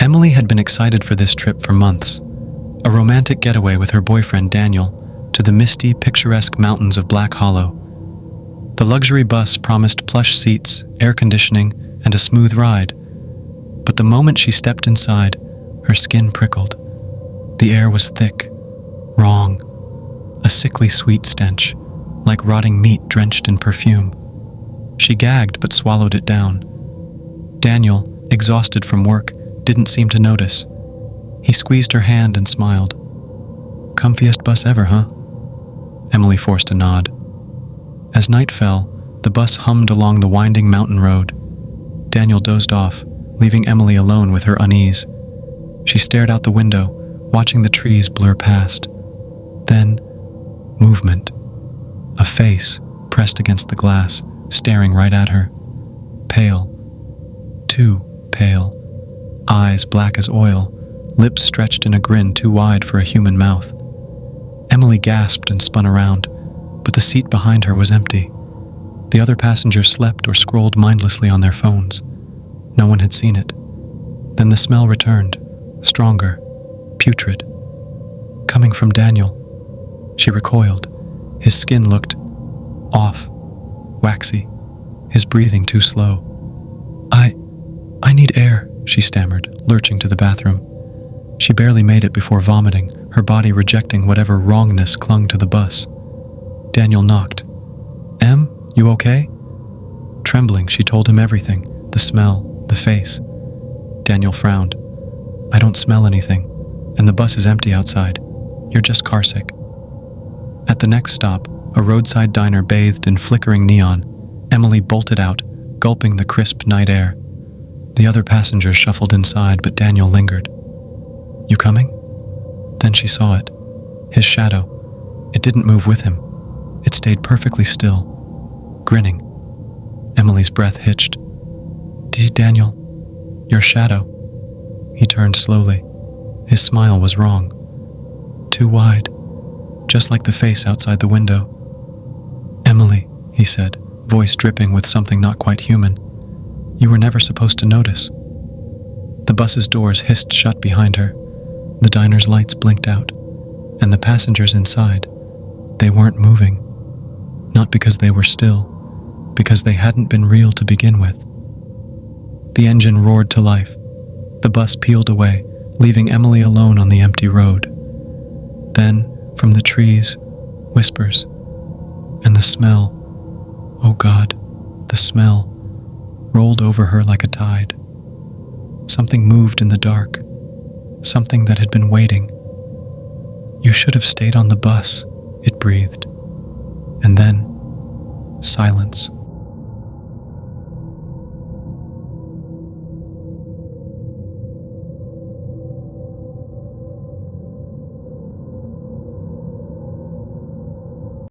Emily had been excited for this trip for months. A romantic getaway with her boyfriend Daniel to the misty, picturesque mountains of Black Hollow. The luxury bus promised plush seats, air conditioning, and a smooth ride. But the moment she stepped inside, her skin prickled. The air was thick, wrong, a sickly sweet stench, like rotting meat drenched in perfume. She gagged but swallowed it down. Daniel, exhausted from work, didn't seem to notice. He squeezed her hand and smiled. "Comfiest bus ever, huh?" Emily forced a nod. As night fell, the bus hummed along the winding mountain road. Daniel dozed off, leaving Emily alone with her unease. She stared out the window, watching the trees blur past. Then, movement. A face pressed against the glass, staring right at her. Pale. Too pale. Eyes black as oil, lips stretched in a grin too wide for a human mouth. Emily gasped and spun around, but the seat behind her was empty. The other passengers slept or scrolled mindlessly on their phones. No one had seen it. Then the smell returned, stronger, putrid. Coming from Daniel. She recoiled. His skin looked off, waxy, his breathing too slow. I need air, she stammered, lurching to the bathroom. She barely made it before vomiting, her body rejecting whatever wrongness clung to the bus. Daniel knocked. "Em, you okay?" Trembling, she told him everything, the smell, the face. Daniel frowned. "I don't smell anything, and the bus is empty outside. You're just carsick." At the next stop, a roadside diner bathed in flickering neon, Emily bolted out, gulping the crisp night air. The other passengers shuffled inside, but Daniel lingered. "You coming?" Then she saw it. His shadow. It didn't move with him. It stayed perfectly still, grinning. Emily's breath hitched. Daniel, your shadow." He turned slowly. His smile was wrong. Too wide, just like the face outside the window. "Emily," he said, voice dripping with something not quite human. "You were never supposed to notice." The bus's doors hissed shut behind her. The diner's lights blinked out, and the passengers inside, they weren't moving. Not because they were still, because they hadn't been real to begin with. The engine roared to life. The bus peeled away, leaving Emily alone on the empty road. Then, from the trees, whispers, and the smell, oh God, the smell, rolled over her like a tide. Something moved in the dark, something that had been waiting. "You should have stayed on the bus," it breathed. And then, silence.